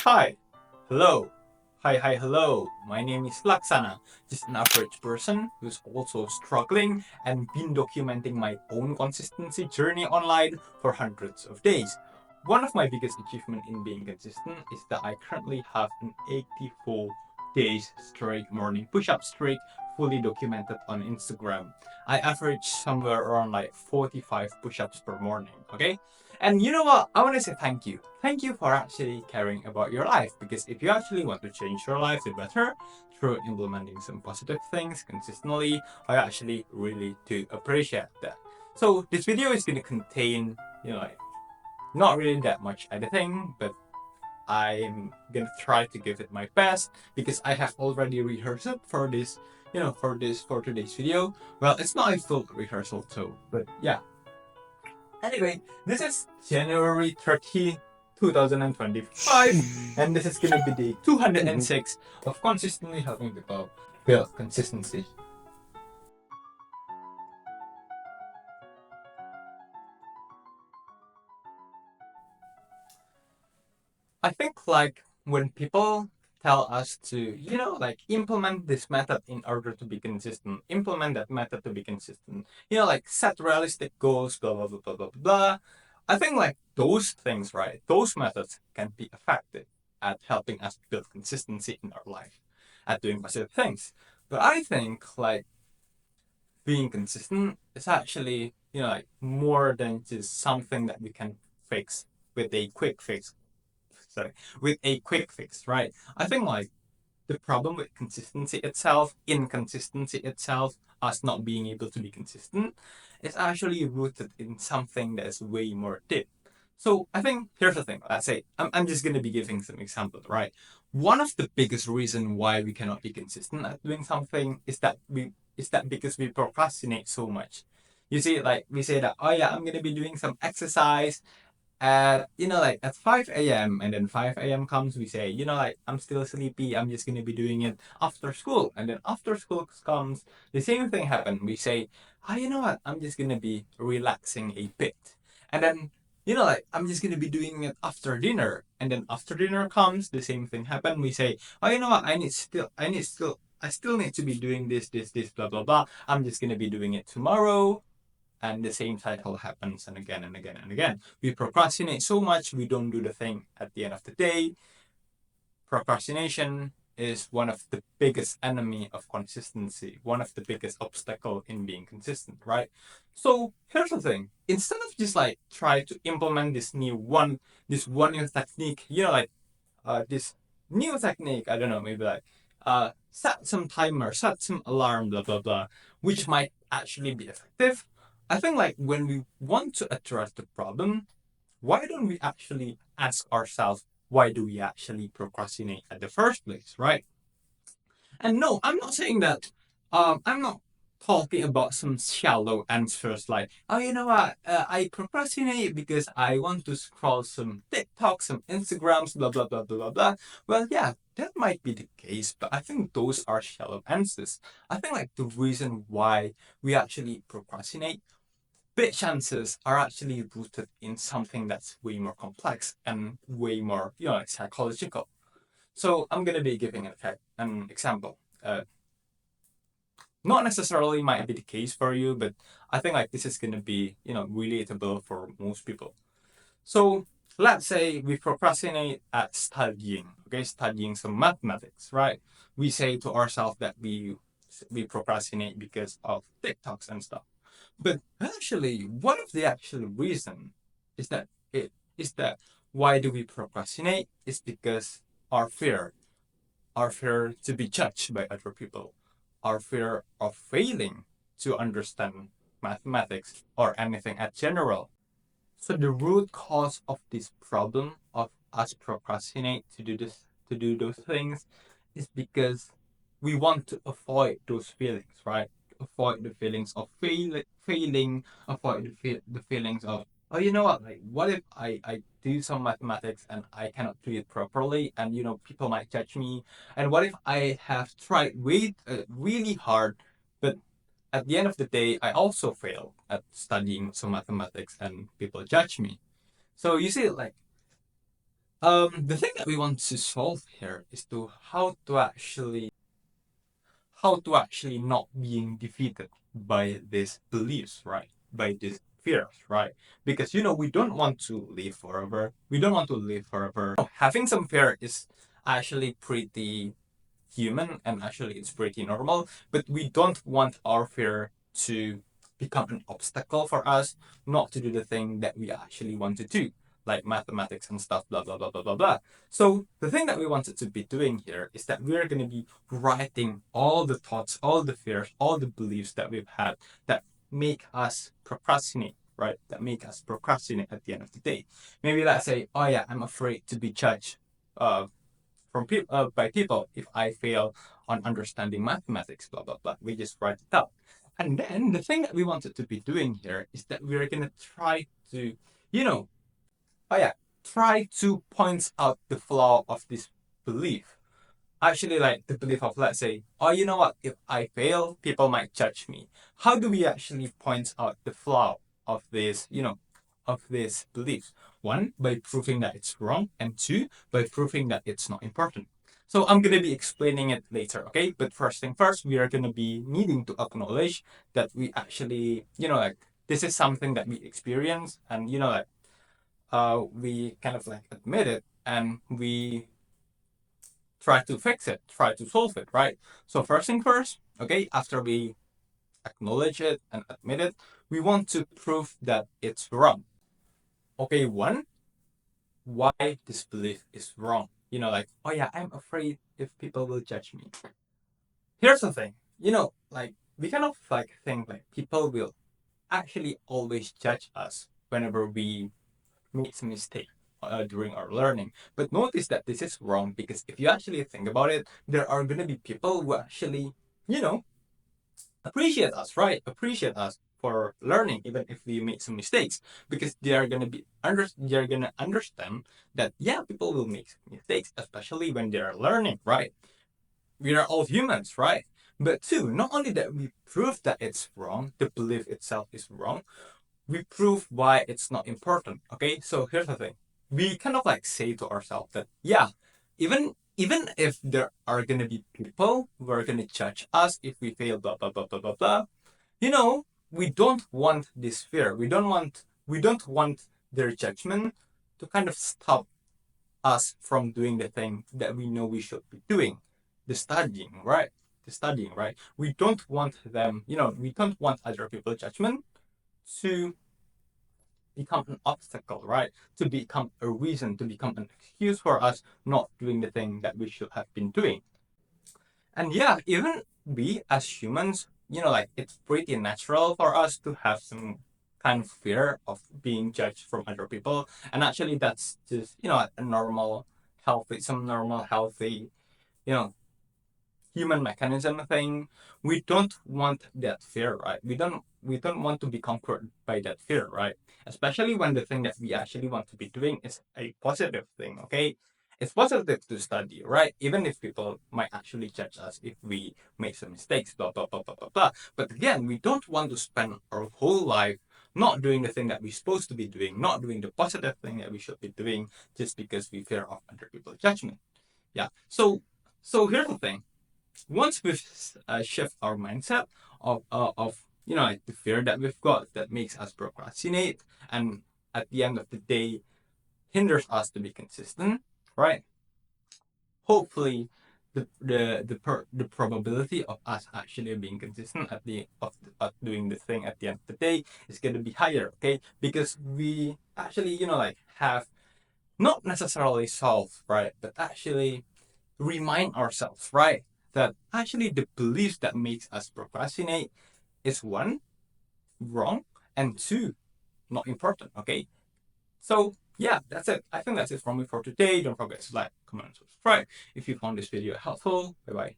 Hi, hello, hello. My name is Laksana, just an average person who's also struggling and been documenting my own consistency journey online for hundreds of days. One of my biggest achievements in being consistent is that I currently have an 84 days straight morning push-up streak fully documented on Instagram. I average somewhere around like 45 push-ups per morning, okay? And you know what? I want to say thank you. Thank you for actually caring about your life, because if you actually want to change your life to better through implementing some positive things consistently, I actually really do appreciate that. So this video is going to contain, like not really that much editing, but I'm gonna try to give it my best because I have already rehearsed it for this, for today's video. Well, it's not a full rehearsal too, but yeah. Anyway, this is January 30, 2025, and this is gonna be the 206 of consistently helping people build consistency. I think like when people tell us to, implement this method in order to be consistent, implement that method to be consistent, like set realistic goals, blah, blah, blah, blah, blah, blah. I think like those things, right? Those methods can be effective at helping us build consistency in our life, at doing positive things. But I think like being consistent is actually, like more than just something that we can fix with a quick fix, sorry, with a quick fix, right? I think like the problem with consistency itself, inconsistency itself, us not being able to be consistent, is actually rooted in something that is way more deep. So I think here's the thing. Let's say I'm just gonna be giving some examples, right? One of the biggest reason why we cannot be consistent at doing something is that because we procrastinate so much. You see, like we say that, oh yeah, I'm gonna be doing some exercise at like at 5 a.m. and then 5 a.m. comes, we say, like I'm still sleepy, I'm just gonna be doing it after school. And then after school comes, the same thing happen. We say, you know what, I'm just gonna be relaxing a bit. And then like I'm just gonna be doing it after dinner. And then after dinner comes, the same thing happen. We say, you know what, I still need to be doing this, blah blah blah. I'm just gonna be doing it tomorrow, and the same cycle happens and again and again and again. We procrastinate so much, we don't do the thing at the end of the day. Procrastination is one of the biggest enemy of consistency, one of the biggest obstacle in being consistent, right? So here's the thing. Instead of just like try to implement this one new technique, this new technique, I don't know, maybe like set some timer, set some alarm, blah blah blah, which might actually be effective. I think like when we want to address the problem, why don't we actually ask ourselves, why do we actually procrastinate at the first place, right? And no, I'm not saying that. I'm not talking about some shallow answers like, oh, you know what? I procrastinate because I want to scroll some TikTok, some Instagrams, blah blah blah blah blah blah. Well, yeah, that might be the case, but I think those are shallow answers. I think like the reason why we actually procrastinate, big chances are actually rooted in something that's way more complex and way more, psychological. So I'm gonna be giving an example. Not necessarily might be the case for you, but I think like this is gonna be, relatable for most people. So let's say we procrastinate at studying, okay, studying some mathematics, right? We say to ourselves that we procrastinate because of TikToks and stuff. But actually, one of the actual reason is that it is that why do we procrastinate? Is because our fear, our fear to be judged by other people, our fear of failing to understand mathematics or anything at general. So the root cause of this problem of us procrastinate to do those things is because we want to avoid those feelings, right? Avoid the feelings of failing, avoid the feelings of, oh, you know what, like what if I do some mathematics and I cannot do it properly, and people might judge me, and what if I have tried really hard, but at the end of the day, I also fail at studying some mathematics and people judge me. So you see, like The thing that we want to solve here is to how to actually not being defeated by these beliefs, right? By these fears, right? Because we don't want to live forever. We don't want to live forever. Having some fear is actually pretty human, and actually it's pretty normal, but we don't want our fear to become an obstacle for us not to do the thing that we actually want to do, like mathematics and stuff, blah blah blah blah blah blah. So the thing that we wanted to be doing here is that we're going to be writing all the thoughts, all the fears, all the beliefs that we've had that make us procrastinate, right? That make us procrastinate at the end of the day. Maybe let's say, oh yeah, I'm afraid to be judged uh, by people if I fail on understanding mathematics, blah blah blah. We just write it out. And then the thing that we wanted to be doing here is that we're gonna try to, you know, oh yeah, try to point out the flaw of this belief. Actually, like the belief of, let's say, oh, you know what, if I fail, people might judge me. How do we actually point out the flaw of this, of these beliefs? One, by proving that it's wrong, and two, by proving that it's not important. So I'm going to be explaining it later, okay? But first thing first, we are going to be needing to acknowledge that we actually, like, this is something that we experience, and, like, we kind of like admit it, and we try to fix it, try to solve it, right? So first thing first, okay, after we acknowledge it and admit it, we want to prove that it's wrong. Okay, one, why this belief is wrong. Like, oh yeah, I'm afraid if people will judge me. Here's the thing, like we kind of like think like people will actually always judge us whenever we make some mistake during our learning. But notice that this is wrong because if you actually think about it, there are gonna be people who actually, you know, appreciate us, right? Appreciate us for learning, even if we make some mistakes, because they're gonna understand that yeah, people will make mistakes, especially when they're learning, right? We are all humans, right? But two, not only that we prove that it's wrong, the belief itself is wrong, we prove why it's not important. Okay, so here's the thing: we kind of like say to ourselves that yeah, even if there are gonna be people who are gonna judge us if we fail, blah blah blah blah blah blah. We don't want this fear. We don't want their judgment to kind of stop us from doing the thing that we know we should be doing, the studying, right? The studying, right? We don't want them. We don't want other people's judgment to become an obstacle, right? To become a reason, to become an excuse for us not doing the thing that we should have been doing. And yeah, even we as humans, like it's pretty natural for us to have some kind of fear of being judged from other people. And actually, that's just, a normal, healthy, you know, human mechanism thing. We don't want that fear, right? We don't want to be conquered by that fear, right? Especially when the thing that we actually want to be doing is a positive thing, okay? It's positive to study, right? Even if people might actually judge us if we make some mistakes, blah blah blah blah blah blah. But again, we don't want to spend our whole life not doing the thing that we're supposed to be doing, not doing the positive thing that we should be doing just because we fear of other people's judgment. Yeah. So here's the thing: once we shift our mindset of like the fear that we've got that makes us procrastinate, and at the end of the day hinders us to be consistent, right? Hopefully the probability of us actually being consistent of doing the thing at the end of the day is going to be higher, okay? Because we actually like have not necessarily solved, right, but actually remind ourselves, right, that actually the beliefs that makes us procrastinate is one, wrong, and two, not important. Okay. So yeah, that's it. I think that's it from me for today. Don't forget to like, comment, and subscribe if you found this video helpful. Bye bye.